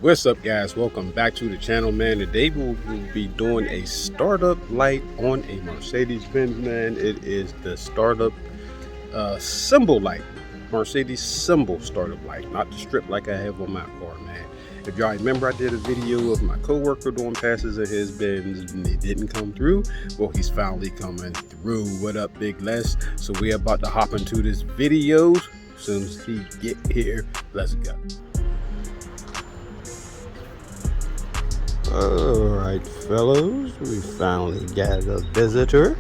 What's up, guys? Welcome back to the channel, man. Today we'll be doing a startup light on a Mercedes-Benz, man. It is the startup symbol light, Mercedes symbol startup light, not the strip like I have on my car, man. If y'all remember, I did a video of my co-worker doing passes of his Benz and it didn't come through. Well, he's finally coming through. What up, Big Les? So we're about to hop into this video. As soon as he get here, let's go. Alright, fellows, we finally got a visitor.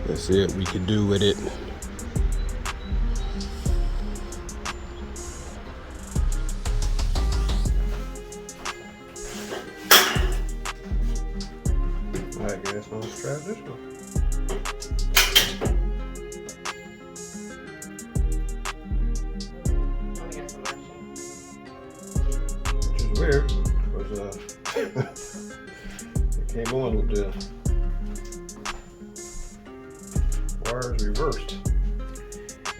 Let's see what we can do with it. Alright, guys, so let's try this one. Weird, because it came on with the wires reversed.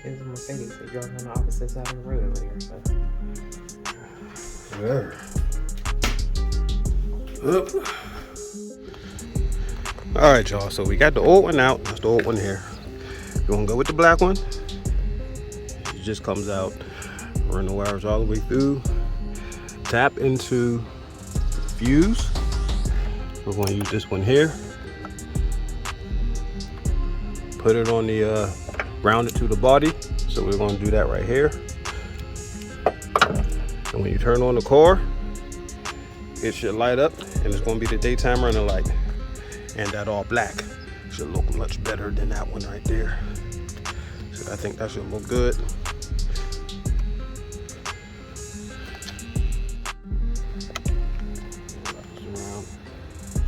It's a Mercedes. They drove on the opposite side of the road over here. So. There. All right, y'all. So we got the old one out. That's the old one here. You want to go with the black one? It just comes out. Run the wires all the way through. Tap into the fuse. We're going to use this one here. Put it on the round it to the body. So we're going to do that right here. And when you turn on the car, it should light up, and it's going to be the daytime running light. And that all black should look much better than that one right there. So I think that should look good.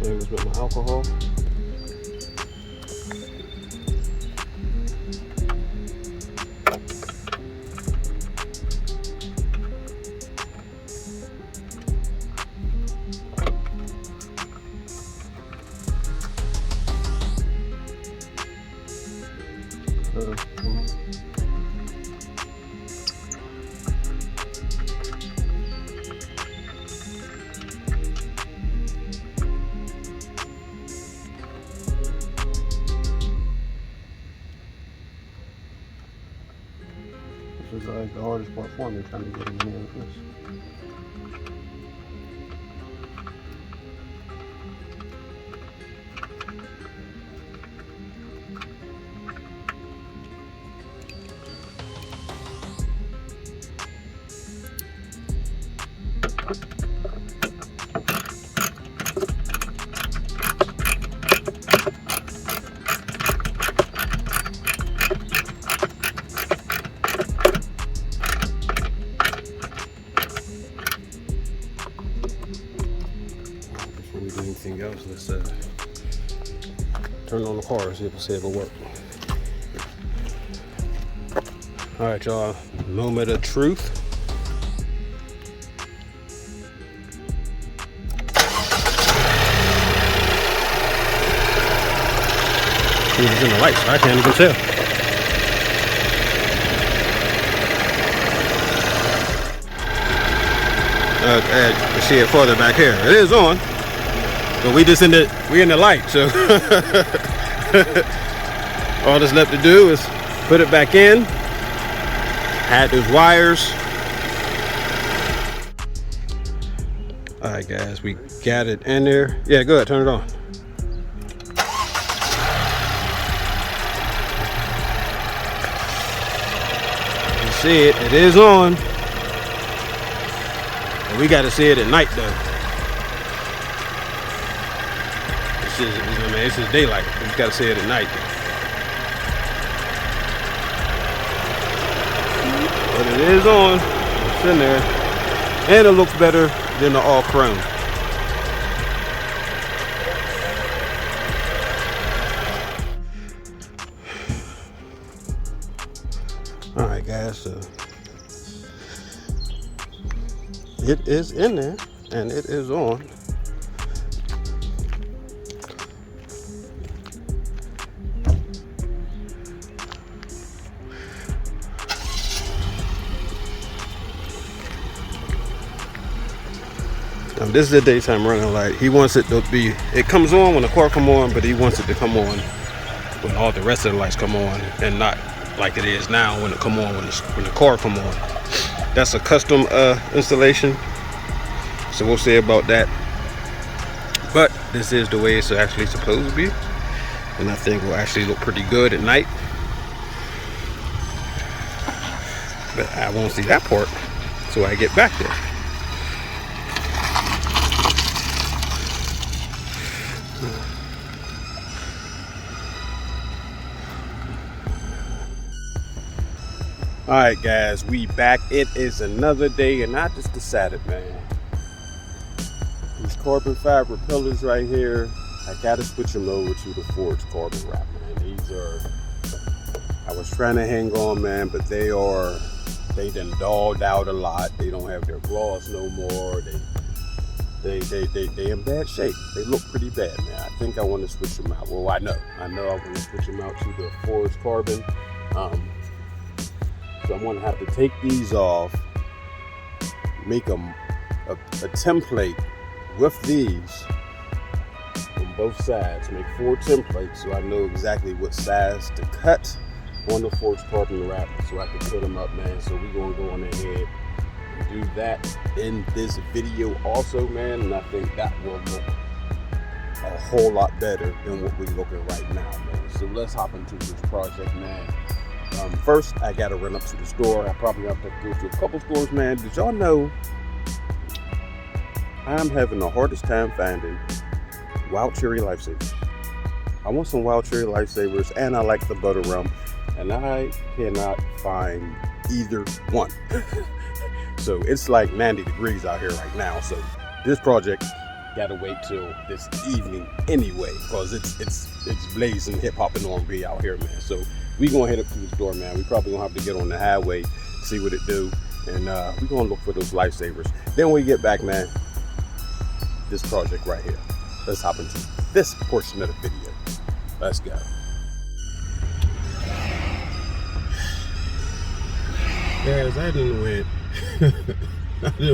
Fingers with my alcohol. This is like the hardest part for me, trying to get in here with this. Before we do anything else, let's turn on the car and see if it'll work. All right, y'all, moment of truth. It was in the lights, I can't even tell. Okay, you see it further back here. It is on, but we in the light. So all that's left to do is put it back in. Add those wires. All right, guys, we got it in there. Yeah, go ahead, turn it on. You see it? It is on. We got to see it at night, though. It's just daylight. We just got to see it at night. But it is on. It's in there. And it looks better than the all chrome. All right, guys. So it is in there and it is on. This is a daytime running light. He wants it to be, it comes on when the car come on, but he wants it to come on when all the rest of the lights come on, and not like it is now when it come on when the car come on. That's a custom installation, so we'll see about that. But this is the way it's actually supposed to be, and I think will actually look pretty good at night. But I won't see that part so I get back there. Alright guys, we back. It is another day, and I just decided, man, these carbon fiber pillars right here, I gotta switch them over to the Forged Carbon wrap, man. These are, I was trying to hang on, man, but they done dulled out a lot. They don't have their gloss no more. They in bad shape. They look pretty bad, man. I think I want to switch them out. Well, I know I want to switch them out to the Forged Carbon. So I'm gonna have to take these off, make a template with these on both sides, make 4 templates so I know exactly what size to cut on the Forged Carbon wrap so I can put them up, man. So we're gonna go on ahead and do that in this video also, man, and I think that will look a whole lot better than what we're looking right now, man. So let's hop into this project, man. First, I gotta run up to the store. I probably have to go to a couple stores, man. Did y'all know I'm having the hardest time finding Wild Cherry Lifesavers? I want some Wild Cherry Lifesavers, and I like the butter rum, and I cannot find either one. So it's like 90 degrees out here right now. So this project gotta wait till this evening anyway, because it's blazing hip hop and R&B out here, man. So we gonna head up to the store, man. We probably gonna have to get on the highway, see what it do, and we gonna look for those Lifesavers. Then when we get back, man, this project right here. Let's hop into this portion of the video. Let's go. Guys, I done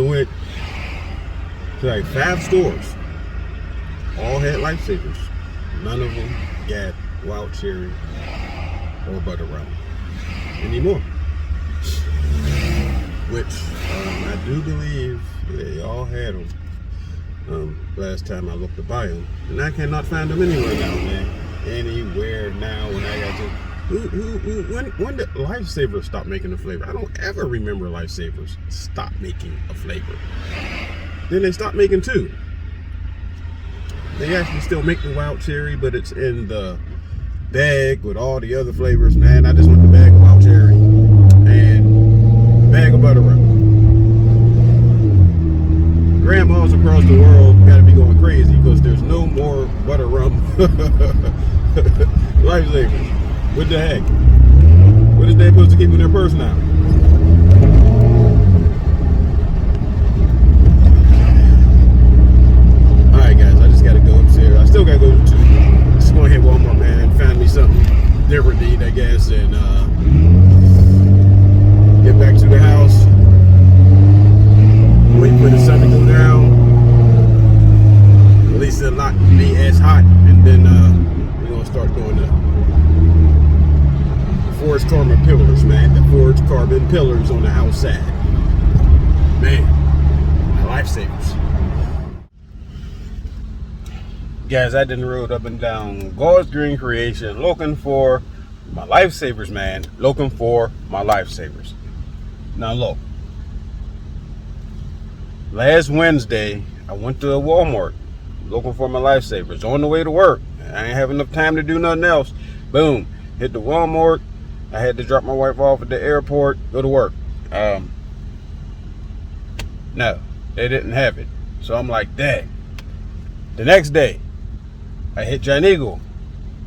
went to like 5 stores. All had Lifesavers. None of them got Wild Cherry or butter rum anymore. Which I do believe they all had them last time I looked to buy them, and I cannot find them anywhere now, man. Anywhere now. When I got to, when did Lifesavers stop making a flavor? I don't ever remember Lifesavers stop making a flavor. Then they stopped making 2. They actually still make the Wild Cherry, but it's in the bag with all the other flavors, man. I just want the bag of Wild Cherry and the bag of butter rum. Grandmas across the world gotta be going crazy because there's no more butter rum Lifesavers. What the heck? What is they supposed to keep in their purse now? Alright guys, I just gotta go upstairs. I still gotta go to just gonna hit Walmart, man, and find me something different to eat, I guess, and get back to the house. Wait for the sun to go down. At least it'll not be as hot, and then we're gonna start doing the Forged Carbon pillars, man. The Forged Carbon pillars on the outside. Man, my Lifesavers. Guys, I done rode up and down God's Green Creation looking for my Lifesavers, man. Looking for my Lifesavers. Now look, last Wednesday I went to a Walmart looking for my Lifesavers on the way to work. I ain't have enough time to do nothing else. Boom, hit the Walmart. I had to drop my wife off at the airport, go to work. No, they didn't have it. So I'm like, dang. The next day, I hit Giant Eagle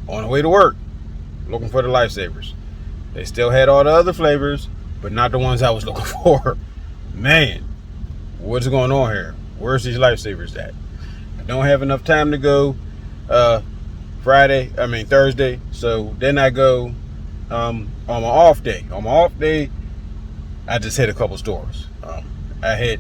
on the way to work, looking for the Lifesavers. They still had all the other flavors, but not the ones I was looking for. Man, what's going on here? Where's these Lifesavers at? I don't have enough time to go Thursday. So then I go on my off day. On my off day, I just hit a couple stores. I hit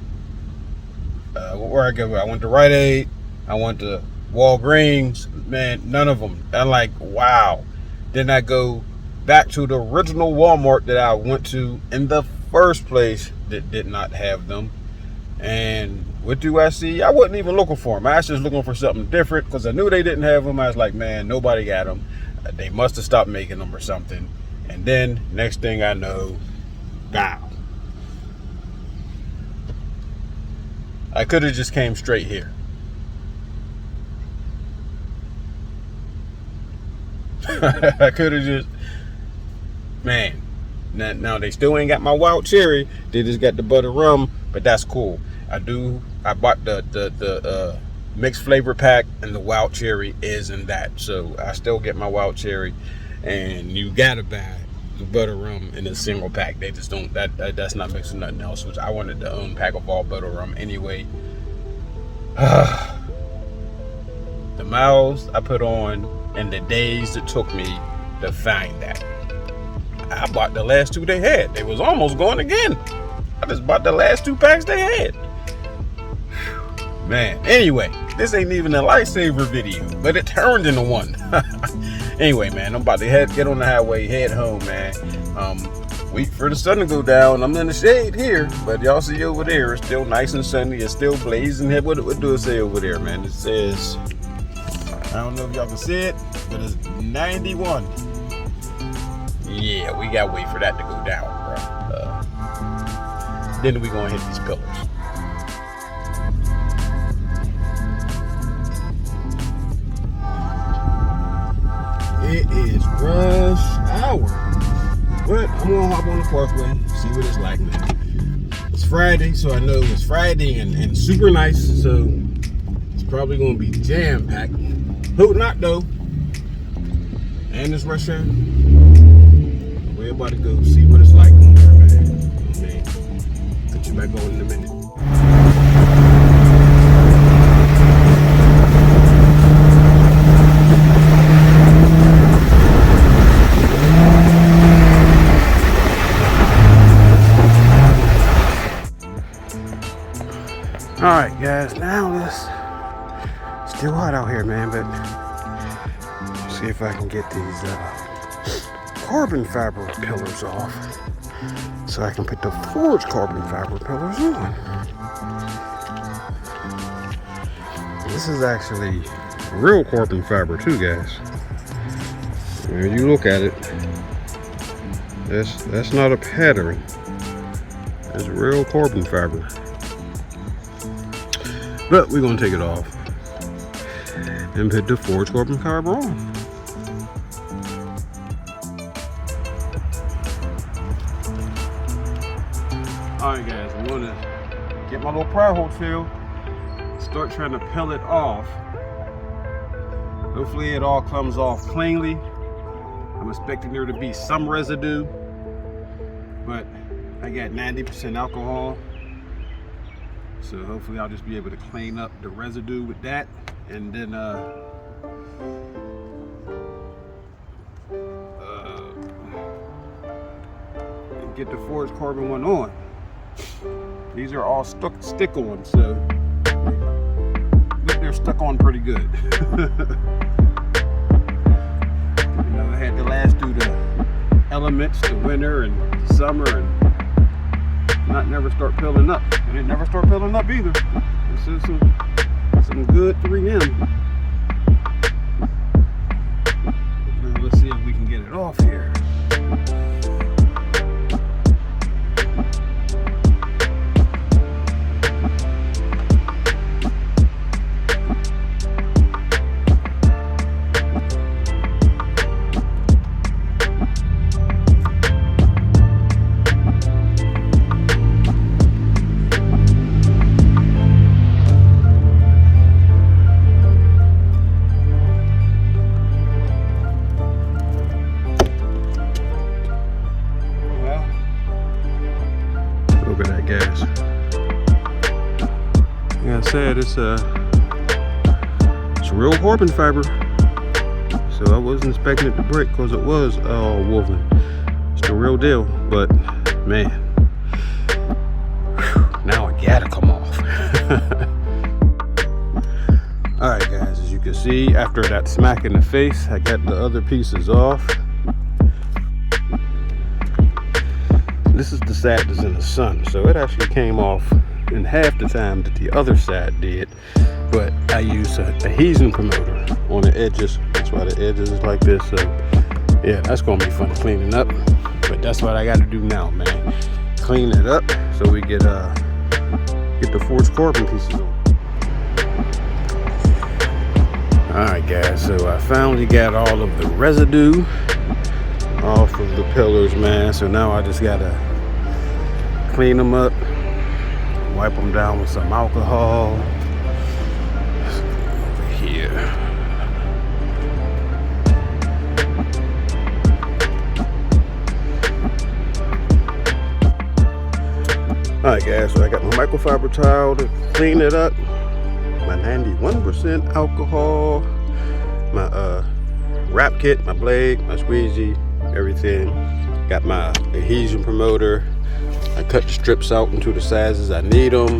where I go, I went to Rite Aid, I went to Walgreens, man, none of them. I'm like, wow. Then I go back to the original Walmart that I went to in the first place that did not have them. And what do I see? I wasn't even looking for them. I was just looking for something different because I knew they didn't have them. I was like, man, nobody got them. They must have stopped making them or something. And then next thing I know, wow. I could have just came straight here. I could have just, man. Now they still ain't got my wild cherry. They just got the butter rum, but that's cool. I bought the mixed flavor pack, and the wild cherry is in that. So I still get my wild cherry, and you gotta buy the butter rum in a single pack. They just don't, that's not mixed with nothing else, which I wanted the own pack of all butter rum anyway. The miles I put on and the days it took me to find that. I bought the last 2 they had. They was almost gone again. I just bought the last 2 packs they had. Man, anyway, this ain't even a lifesaver video, but it turned into one. Anyway, man, I'm about to get on the highway, head home, man. Wait for the sun to go down. I'm in the shade here, but y'all see over there, it's still nice and sunny. It's still blazing. What do it say over there, man? It says, I don't know if y'all can see it, but it's 91. Yeah, we gotta wait for that to go down, bro. Then we gonna hit these pillars. It is rush hour, but I'm gonna hop on the parkway, see what it's like, man. It's Friday, so I know it's Friday and super nice, so it's probably gonna be jam packed. Hope not though. And it's rush hour. We're about to go see what it's like on there, man. Okay. Put you back on in a minute. Alright guys, now it's still hot out here, man, but see if I can get these carbon fiber pillars off so I can put the forged carbon fiber pillars on. This is actually real carbon fiber too, guys. When you look at it, that's not a pattern. It's real carbon fiber. But we're gonna take it off and put the forged carbon fiber on. Alright guys, I'm gonna get my little pry hole tool, start trying to peel it off. Hopefully it all comes off cleanly. I'm expecting there to be some residue, but I got 90% alcohol. So hopefully I'll just be able to clean up the residue with that, and then and get the forged carbon one on. These are all stick on, so they're stuck on pretty good. You know, I had to last through the elements, the winter and the summer, and not never start peeling up. And it never start peeling up either. This is some good 3M. Now let's see if we can get it off here. Look at that gas. Like I said, it's real carbon fiber. So I wasn't expecting it to break because it was all woven. It's the real deal, but man, now it gotta come off. Alright guys, as you can see, after that smack in the face, I got the other pieces off. This is the side that's in the sun, so it actually came off in half the time that the other side did. But I use a adhesion promoter on the edges. That's why the edges is like this. So yeah, that's gonna be fun cleaning up. But that's what I gotta do now, man. Clean it up so we get the forged carbon pieces on. Alright guys, so I finally got all of the residue off of the pillars, man. So now I just gotta clean them up, wipe them down with some alcohol. Over here. Alright guys, so I got my microfiber towel to clean it up, my 91% alcohol, my wrap kit, my blade, my squeegee, everything. Got my adhesion promoter. I cut the strips out into the sizes I need them.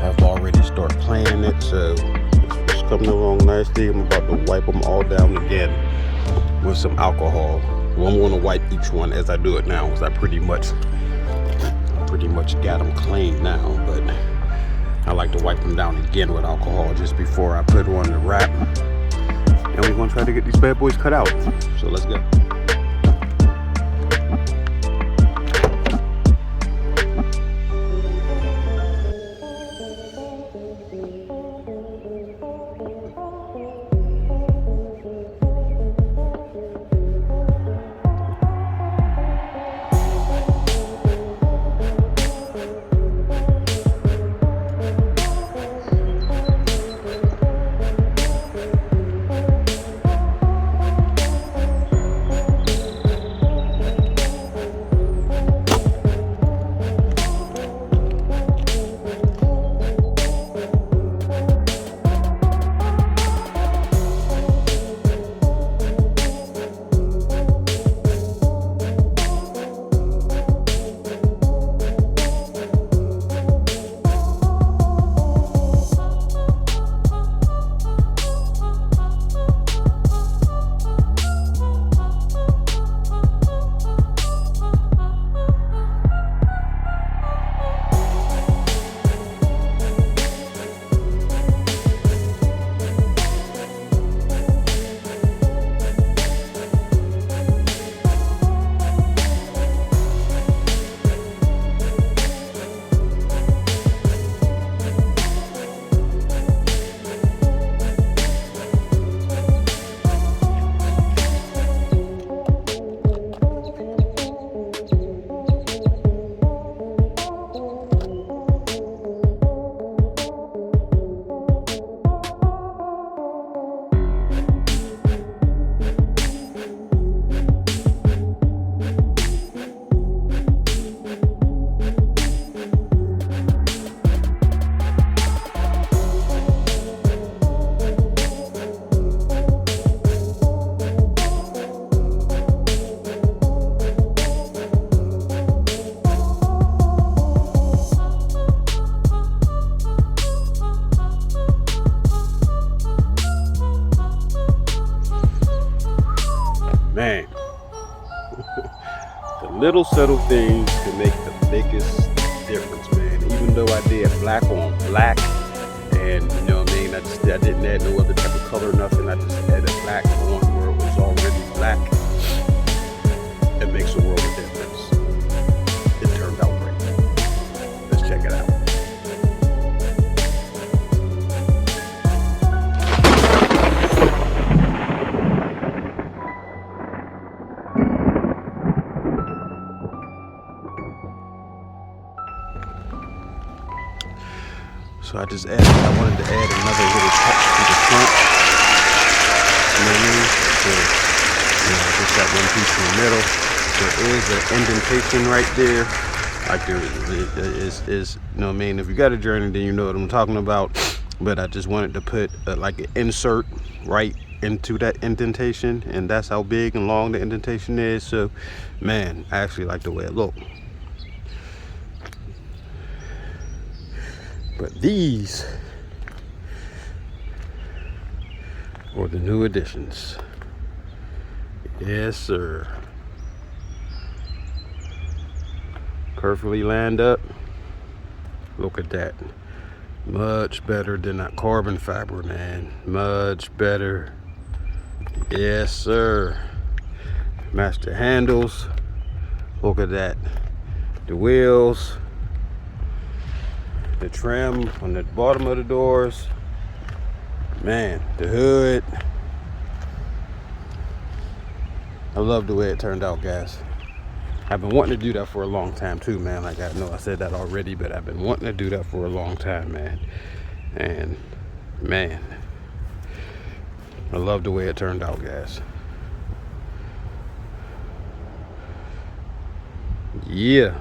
I've already started playing it, so it's coming along nicely. I'm about to wipe them all down again with some alcohol. Well, I'm going to wipe each one as I do it now, because I pretty much got them clean now. But I like to wipe them down again with alcohol just before I put on the wrap. And we're going to try to get these bad boys cut out. So let's go. Man, the little subtle things can make the biggest difference, man. Even though I did black on black, and you know what I mean, I didn't add no other type of color, nothing. I just added black on where it was already black. It makes a world of difference. It turned out great. Let's check it out. So I just added, I wanted to add another little touch to the front. You know what I mean? So, you know, I just got one piece in the middle. There is an indentation right there. Like there is, you know what I mean? If you got a journey, then you know what I'm talking about. But I just wanted to put like an insert right into that indentation. And that's how big and long the indentation is. So, man, I actually like the way it looks. But these are the new additions. Yes, sir. Perfectly lined up. Look at that. Much better than that carbon fiber, man. Much better. Yes, sir. Match the handles. Look at that. The wheels. The trim on the bottom of the doors. Man, the hood. I love the way it turned out, guys. I've been wanting to do that for a long time too, man. Like, I know I said that already, but I've been wanting to do that for a long time, man. And man, I love the way it turned out, guys. Yeah.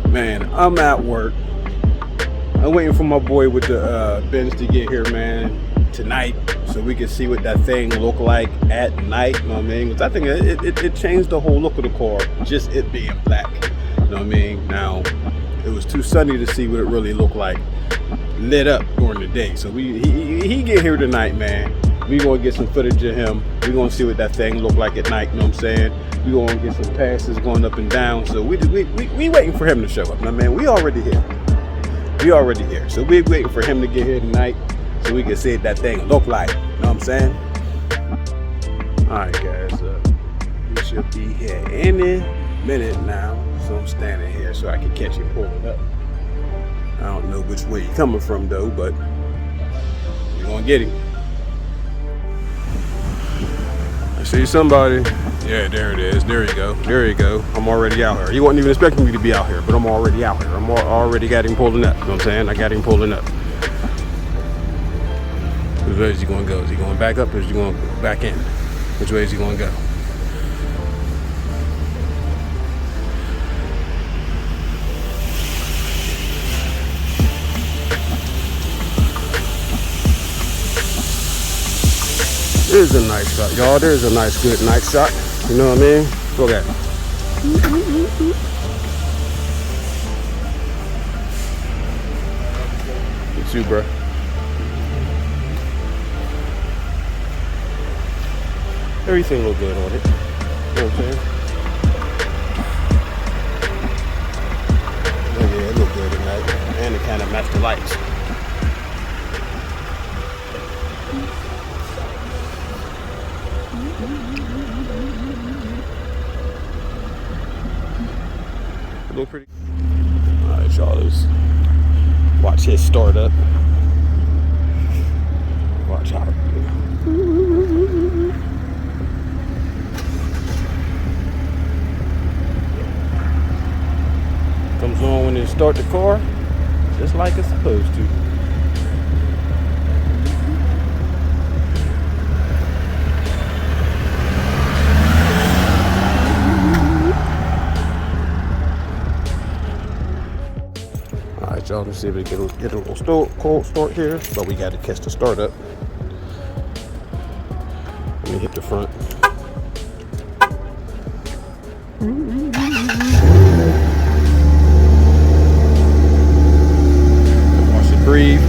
Man, I'm at work. I'm waiting for my boy with the Benz to get here, man, tonight, so we can see what that thing look like at night. You know what I mean? Because I think it changed the whole look of the car, just it being black. You know what I mean? Now, it was too sunny to see what it really looked like lit up during the day. So he get here tonight, man. We gonna get some footage of him. We gonna see what that thing look like at night. You know what I'm saying? We gonna get some passes going up and down. So we waiting for him to show up. Now, man, we already here. We already here. So we waiting for him to get here tonight, so we can see what that thing look like. You know what I'm saying? All right, guys. We should be here any minute now. So I'm standing here so I can catch him pulling up. I don't know which way he's coming from though, but we're gonna get him. I see somebody. Yeah, there it is. There you go. There you go. I'm already out here. He wasn't even expecting me to be out here, but I'm already out here. I'm already got him pulling up. You know what I'm saying? I got him pulling up. Which way is he gonna go? Is he going back up or is he going back in? Which way is he gonna go? There's a nice shot, y'all. There's a nice, good night shot. You know what I mean? Look at it. You too, bro. Everything look good on it. You know what I'm saying? Oh yeah, it look good tonight. And it kind of matched the lights. Look pretty. All right, y'all. Let's watch his start up. Watch how. Comes on when you start the car, just like it's supposed to. Y'all, let's see if we can get a little cold start here, but we got to catch the start up. Let me hit the front. Watch it breathe.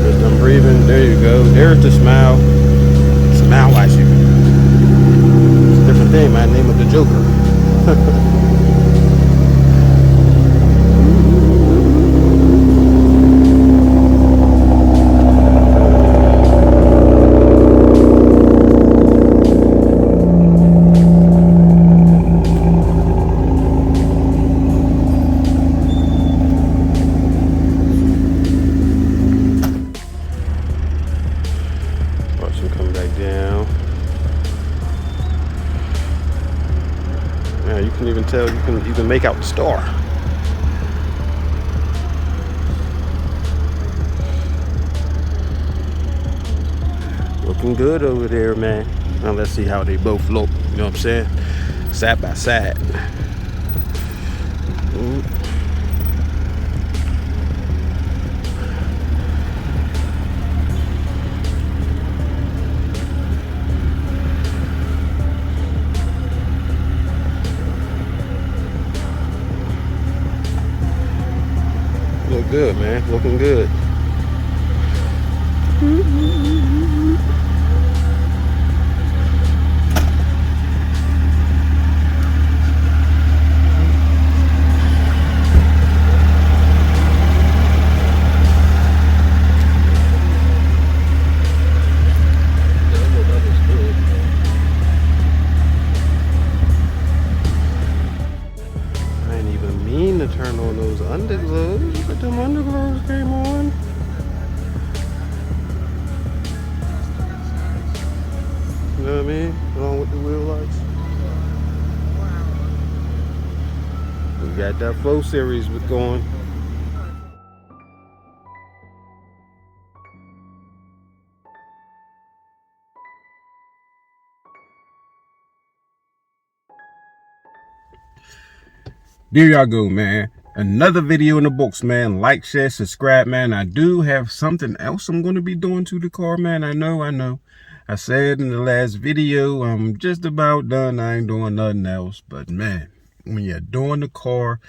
Just done breathing. There you go. There's the smile. Smile like you. It's a different thing, man. Name of the Joker. Watch him come back down. Yeah, you can even tell, you can even make out the star. Looking good over there, man. Now let's see how they both look. You know what I'm saying? Side by side. Look good, man. Looking good. I ain't even mean to turn on those underglows, but them underglows came on. You know what I mean? Along with the wheel lights. We got that Flow series with going. There y'all go, man. Another video in the books, man. Like, share, subscribe, man. I do have something else I'm going to be doing to the car, man. I know. I said in the last video, I'm just about done. I ain't doing nothing else. But, man, when you're doing the car,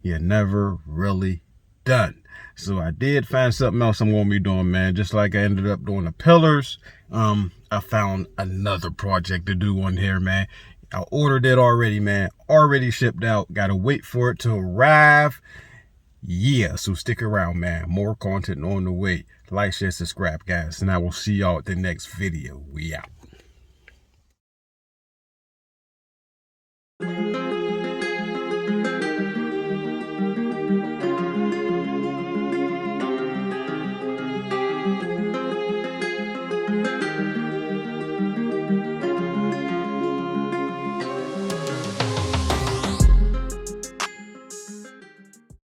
you're never really done. So I did find something else I'm going to be doing, man. Just like I ended up doing the pillars. I found another project to do on here, man. I ordered it already, man. Already shipped out. Gotta wait for it to arrive. Yeah, so stick around, man. More content on the way. Like, share, subscribe, guys. And I will see y'all at the next video. We out.